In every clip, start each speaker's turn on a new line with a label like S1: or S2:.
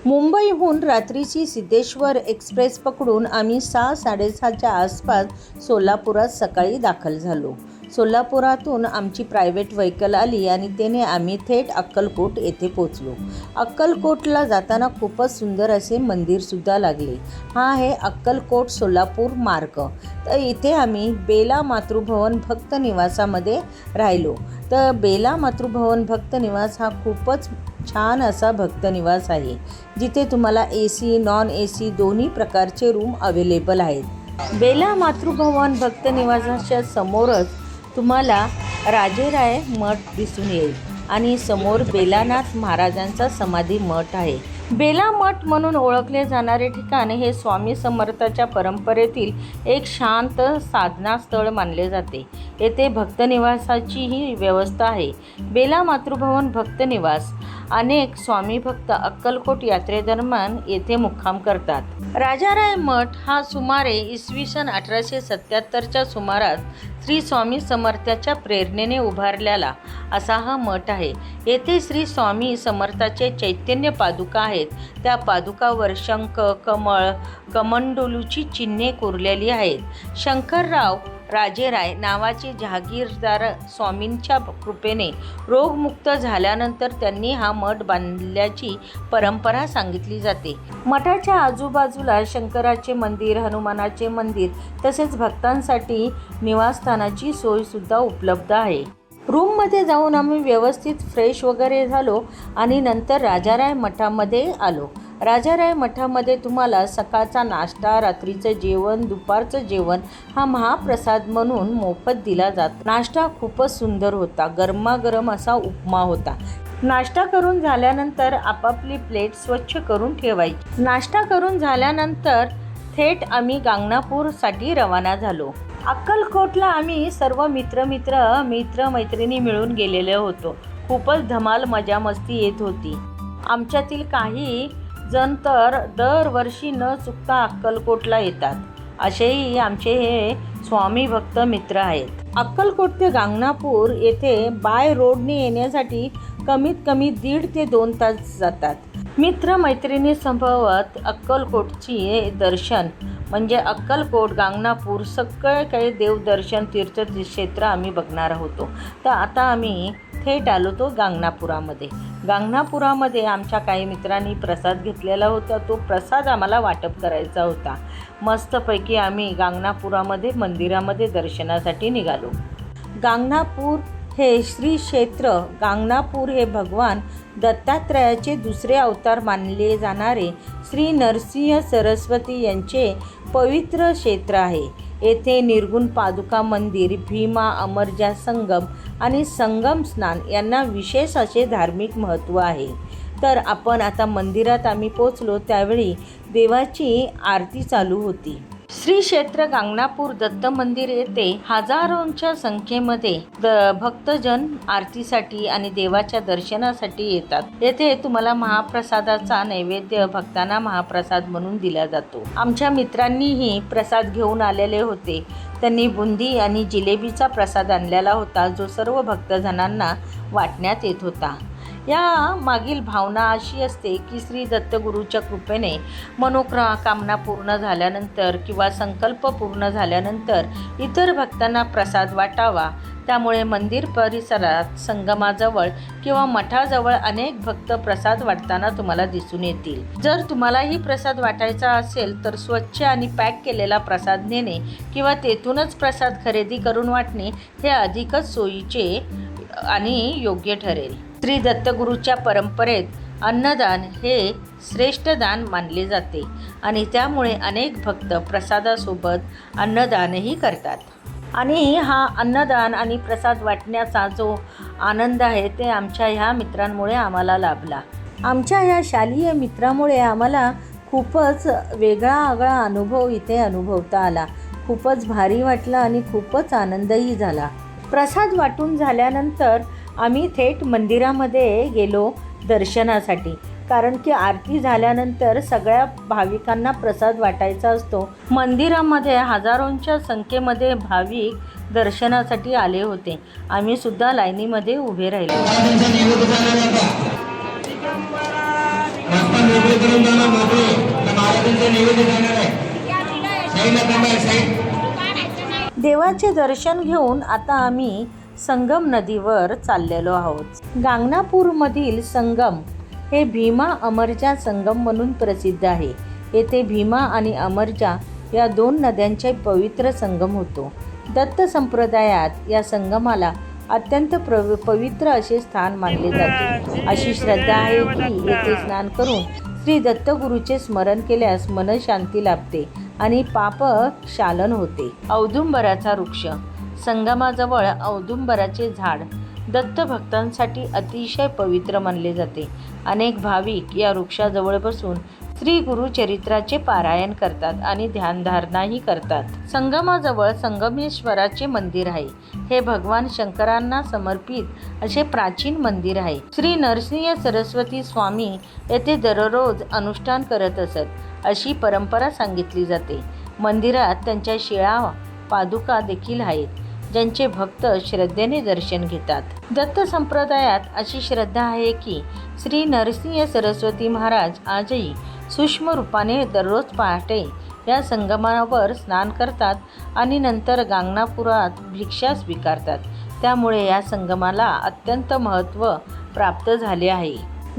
S1: मुंबईहून रात्रीची सिद्धेश्वर एक्सप्रेस पकडून आम्ही 6-6:30च्या आसपास सोलापुरात सकाळी दाखल झालो. सोलापुरातून आमची प्रायव्हेट व्हेकल आली आणि त्याने आम्ही थेट अक्कलकोट येथे पोचलो. अक्कलकोटला जाताना खूपच सुंदर असे मंदिरसुद्धा लागले. हा आहे अक्कलकोट सोलापूर मार्ग. तर इथे आम्ही बेला मातृभवन भक्त निवासामध्ये राहिलो. तर बेला मातृभवन भक्त निवास हा खूपच छान असा भक्त निवास आहे, जिथे तुम्हाला AC नॉन AC दोन्ही प्रकारचे रूम अवेलेबल आहेत. बेला मातृभवन भक्त निवासाच्या समोरच तुम्हाला राजेराय मठ दिसून येईल आणि समोर बेलानाथ महाराजांचा समाधी मठ आहे. बेला मठ म्हणून ओळखले जाणारे ठिकाण हे स्वामी समर्थाच्या परंपरेतील एक शांत साधना स्थळ मानले जाते. येथे भक्तनिवासाचीही व्यवस्था आहे. बेला मातृभवन भक्त निवास अनेक स्वामी भक्त अक्कलकोट यात्रेदरम्यान येथे मुक्काम करतात. राजाराय मठ हा सुमारे इसवी सन 1877च्या सुमारास श्री स्वामी समर्थाच्या प्रेरणेने उभारलेला असा हा मठ आहे. येथे श्री स्वामी समर्थाचे चैतन्य पादुका आहेत. त्या पादुकावर शंख, कमळ, कमंडलूची चिन्हे कोरलेली आहेत. शंकरराव राजेराय नावाचे जहागीरदार स्वामींच्या कृपेने रोगमुक्त झाल्यानंतर त्यांनी हा मठ बांधल्याची परंपरा सांगितली जाते. मठाच्या आजूबाजूला शंकराचे मंदिर, हनुमानाचे मंदिर तसेच भक्तांसाठी निवासस्थानाची सोयसुद्धा उपलब्ध आहे. रूममध्ये जाऊन आम्ही व्यवस्थित फ्रेश वगैरे झालो आणि नंतर राजाराय मठामध्ये आलो. राजाराय मठामध्ये तुम्हाला सकाळचा नाश्ता, रात्रीचं जेवण, दुपारचं जेवण हा महाप्रसाद म्हणून मोफत दिला जातो. नाश्ता खूपच सुंदर होता. गरमागरम असा उपमा होता. नाश्ता करून झाल्यानंतर आपापली प्लेट स्वच्छ करून ठेवायची. नाश्ता करून झाल्यानंतर थेट आम्ही गांगणापूरसाठी रवाना झालो. अक्कलकोटला आम्ही सर्व मित्र-मैत्रिणी मिळून गेलेले होतो. खूपच धमाल मजा मस्ती येत होती. आमच्यातील काही जण तर दरवर्षी न चुकता अक्कलकोटला येतात. असेही आमचे हे स्वामी भक्त मित्र आहेत. अक्कलकोट ते गांगणापूर येथे बाय रोडने येण्यासाठी कमीत कमी 1.5 ते 2 तास जातात. मित्रमैत्रिणी संभवत अक्कलकोटची दर्शन म्हणजे अक्कलकोट, गांगणापूर सगळे काही देवदर्शन तीर्थक्षेत्र आम्ही बघणार होतो. तर आता आम्ही थेट आलो तो गांगणापुरामध्ये. गांगणापुरामध्ये आमच्या काही मित्रांनी प्रसाद घेतलेला होता. तो प्रसाद आम्हाला वाटप करायचा होता. मस्तपैकी आम्ही गांगणापुरामध्ये मंदिरामध्ये दर्शनासाठी निघालो. गांगणापूर हे श्री क्षेत्र. गांगणापूर हे भगवान दत्तात्रयाचे दुसरे अवतार मानले जाणारे श्री नरसिंह सरस्वती यांचे पवित्र क्षेत्र आहे. येथे निर्गुण पादुका मंदिर, भीमा अमरजा संगम आणि संगम स्नान यांना विशेष असे धार्मिक महत्त्व आहे. तर आपण आता मंदिरात आम्ही पोचलो त्यावेळी देवाची आरती चालू होती. श्री क्षेत्र गांगणापूर दत्त मंदिर येथे हजारोंच्या संख्येमध्ये भक्तजन आरतीसाठी आणि देवाच्या दर्शनासाठी येतात. येथे तुम्हाला महाप्रसादाचा नैवेद्य भक्तांना महाप्रसाद म्हणून दिला जातो. आमच्या मित्रांनीही प्रसाद घेऊन आलेले होते. त्यांनी बुंदी आणि जिलेबीचा प्रसाद आणलेला होता, जो सर्व भक्तजनांना वाटण्यात येत होता. या मागील भावना अशी असते की श्री दत्तगुरूच्या कृपेने मनोकामना पूर्ण झाल्यानंतर किंवा संकल्प पूर्ण झाल्यानंतर इतर भक्तांना प्रसाद वाटावा. त्यामुळे मंदिर परिसरात, संगमाजवळ किंवा मठाजवळ अनेक भक्त प्रसाद वाटताना तुम्हाला दिसून येतील. जर तुम्हालाही प्रसाद वाटायचा असेल तर स्वच्छ आणि पॅक केलेला प्रसाद नेणे किंवा तेथूनच प्रसाद खरेदी करून वाटणे हे अधिकच सोयीचे आणि योग्य ठरेल. श्री दत्तगुरूच्या परंपरेत अन्नदान हे श्रेष्ठ दान मानले जाते आणि त्यामुळे अनेक भक्त प्रसादासोबत अन्नदानही करतात. आणि हा अन्नदान आणि प्रसाद वाटण्याचा जो आनंद आहे ते आमच्या ह्या मित्रांमुळे आम्हाला लाभला. आमच्या ह्या शालेय मित्रामुळे आम्हाला खूपच वेगळा अनुभव इथे अनुभवता आला. खूपच भारी वाटलं आणि खूपच आनंदही झाला. प्रसाद वाटून झाल्यानंतर आम्ही थेट मंदिरामध्ये गेलो दर्शनासाठी. कारण की आरती झाल्यानंतर सगळ्या भाविकांना प्रसाद वाटायचा असतो. मंदिरामध्ये हजारोंच्या संख्येमध्ये भाविक दर्शनासाठी आले होते. आम्ही सुद्धा लाईनीमध्ये उभे राहिलो.
S2: मोकळे करून जाणार मोकळे महाराजांचं निवेदन जाणार आहे साईडला थांबा साईड.
S1: देवाचे दर्शन घेऊन आता आम्ही संगम नदीवर चाललेलो आहोत. गांगनापूरमधील संगम हे भीमा अमरजा संगम म्हणून प्रसिद्ध आहे. येथे भीमा आणि अमरजा या दोन नद्यांचे पवित्र संगम होतो. दत्त संप्रदायात या संगमाला अत्यंत पवित्र असे स्थान मानले जाते. अशी श्रद्धा आहे की येथे स्नान करून श्री दत्तगुरूचे स्मरण केल्यास मनशांती लाभते आणि पाप शालन होते. औदुंबराचा वृक्ष. संगमाजवळ औदुंबराचे झाड दत्त भक्तांसाठी अतिशय पवित्र मानले जाते. अनेक भाविक या वृक्षाजवळ बसून श्री गुरुचरित्राचे पारायण करतात आणि ध्यानधारणाही करतात. संगमाजवळ संगमेश्वराचे मंदिर आहे. हे भगवान शंकरांना समर्पित असे प्राचीन मंदिर आहे. श्री नरसिंह सरस्वती स्वामी येथे दररोज अनुष्ठान करत असत अशी परंपरा सांगितली जाते. मंदिरात त्यांच्या शिळा पादुका देखील आहेत ज्यांचे भक्त श्रद्धेने दर्शन घेतात. दत्त संप्रदायात अशी श्रद्धा आहे की श्री नरसिंह सरस्वती महाराज आजही सूक्ष्म रूपाने दररोज पहाटे या संगमावर स्नान करतात आणि नंतर गांगनापुरात भिक्षा स्वीकारतात. त्यामुळे या संगमाला अत्यंत महत्त्व प्राप्त झाले आहे.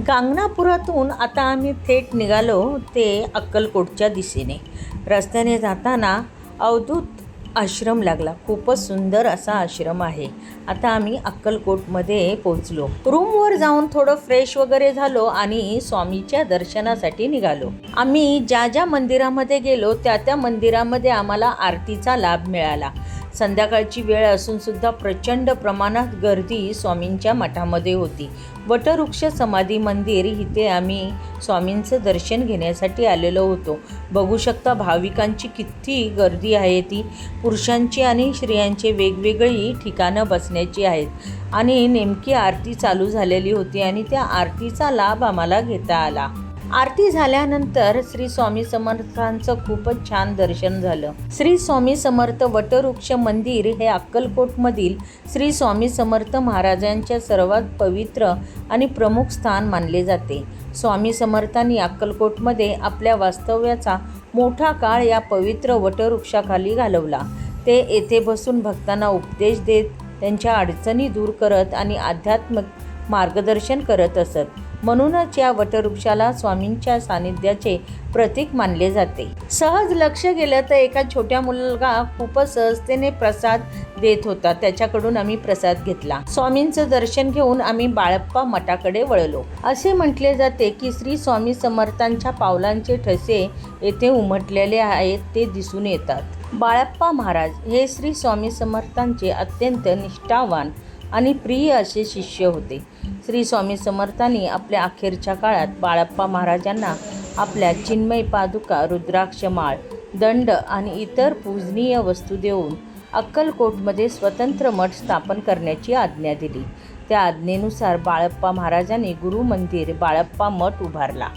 S1: गांगनापुरातून आता आम्ही थेट निघालो ते अक्कलकोटच्या दिशेने. रस्त्याने जाताना अवधूत आश्रम लागला. खूपच सुंदर असा आश्रम आहे. आता आम्ही अक्कलकोटमध्ये पोहोचलो. रूमवर जाऊन थोडं फ्रेश वगैरे झालो आणि स्वामीच्या दर्शनासाठी निघालो. आम्ही ज्या ज्या मंदिरामध्ये गेलो त्या मंदिरामध्ये आम्हाला आरतीचा लाभ मिळाला. संध्याकाळची वेळ असून सुद्धा प्रचंड प्रमाणात गर्दी स्वामींच्या मठामध्ये होती. वटवृक्ष समाधी मंदिर इथे आम्ही स्वामींचं दर्शन घेण्यासाठी आलेलो होतो. बघू शकता भाविकांची किती गर्दी आहे. ती पुरुषांची आणि स्त्रियांची वेगवेगळी ठिकाणं बसण्याची आहेत आणि नेमकी आरती चालू झालेली होती आणि त्या आरतीचा लाभ आम्हाला घेता आला. आरती झाल्यानंतर श्री स्वामी समर्थांचं खूपच छान दर्शन झालं. श्री स्वामी समर्थ वटवृक्ष मंदिर हे अक्कलकोटमधील श्री स्वामी समर्थ महाराजांच्या सर्वात पवित्र आणि प्रमुख स्थान मानले जाते. स्वामी समर्थांनी अक्कलकोटमध्ये आपल्या वास्तव्याचा मोठा काळ या पवित्र वटवृक्षाखाली घालवला. ते येथे बसून भक्तांना उपदेश देत, त्यांच्या अडचणी दूर करत आणि आध्यात्मिक मार्गदर्शन करत असत. म्हणूनच या वटवृक्षाला स्वामींच्या सानिध्याचे प्रतीक मानले जाते. सहज लक्ष गेलं तर एका छोट्या मुलगा खूपच सहजतेने प्रसाद देत होता. त्याच्याकडून आम्ही प्रसाद घेतला. स्वामींचं दर्शन घेऊन आम्ही बाळप्पा मठाकडे वळलो. असे म्हटले जाते की श्री स्वामी समर्थांच्या पावलांचे ठसे येथे उमटलेले आहेत ते दिसून येतात. बाळप्पा महाराज हे श्री स्वामी समर्थांचे अत्यंत निष्ठावान आणि प्रिय असे शिष्य होते. श्री स्वामी समर्थांनी आपल्या अखेरच्या काळात बाळप्पा महाराजांना आपल्या चिन्मय पादुका, रुद्राक्ष माळ, दंड आणि इतर पूजनीय वस्तू देऊन अक्कलकोटमध्ये स्वतंत्र मठ स्थापन करण्याची आज्ञा दिली. त्या आज्ञेनुसार बाळप्पा महाराजांनी गुरुमंदिर बाळप्पा मठ उभारला.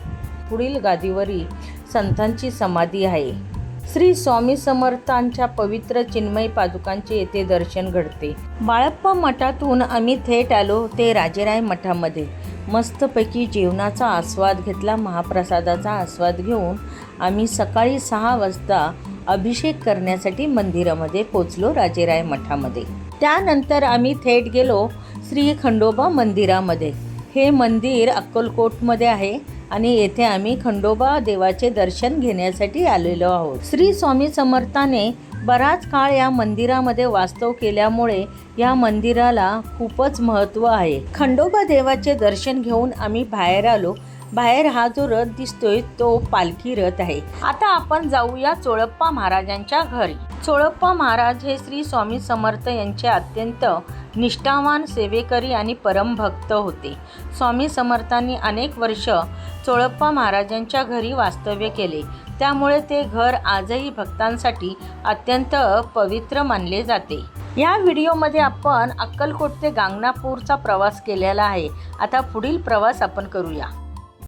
S1: पुढील गादीवरील संतांची समाधी आहे. श्री स्वामी समर्थांच्या पवित्र चिन्मय पादुकांचे येथे दर्शन घडते. बाळप्पा मठातून आम्ही थेट आलो ते राजेराय मठामध्ये. मस्तपैकी जेवणाचा आस्वाद घेतला. महाप्रसादाचा आस्वाद घेऊन आम्ही सकाळी 6 वाजता अभिषेक करण्यासाठी मंदिरामध्ये पोचलो राजेराय मठामध्ये. त्यानंतर आम्ही थेट गेलो श्री खंडोबा मंदिरामध्ये. हे मंदिर अक्कलकोटमध्ये आहे आणि येथे आम्ही खंडोबा देवाचे दर्शन घेण्यासाठी आलेलो आहोत. श्री स्वामी समर्थाने बराच काळ या मंदिरामध्ये वास्तव केल्यामुळे या मंदिराला खूपच महत्त्व आहे. खंडोबा देवाचे दर्शन घेऊन आम्ही बाहेर आलो. बाहेर हा जो रथ दिसतोय तो पालखी रथ आहे. आता आपण जाऊया चोळप्पा महाराजांच्या घरी. चोळप्पा महाराज हे श्री स्वामी समर्थ यांचे अत्यंत निष्ठावान सेवेकरी आणि परमभक्त होते. स्वामी समर्थांनी अनेक वर्ष चोळप्पा महाराजांच्या घरी वास्तव्य केले. त्यामुळे ते घर आजही भक्तांसाठी अत्यंत पवित्र मानले जाते. या व्हिडिओमध्ये आपण अक्कलकोट ते गांगनापूरचा प्रवास केलेला आहे. आता पुढील प्रवास आपण करूया.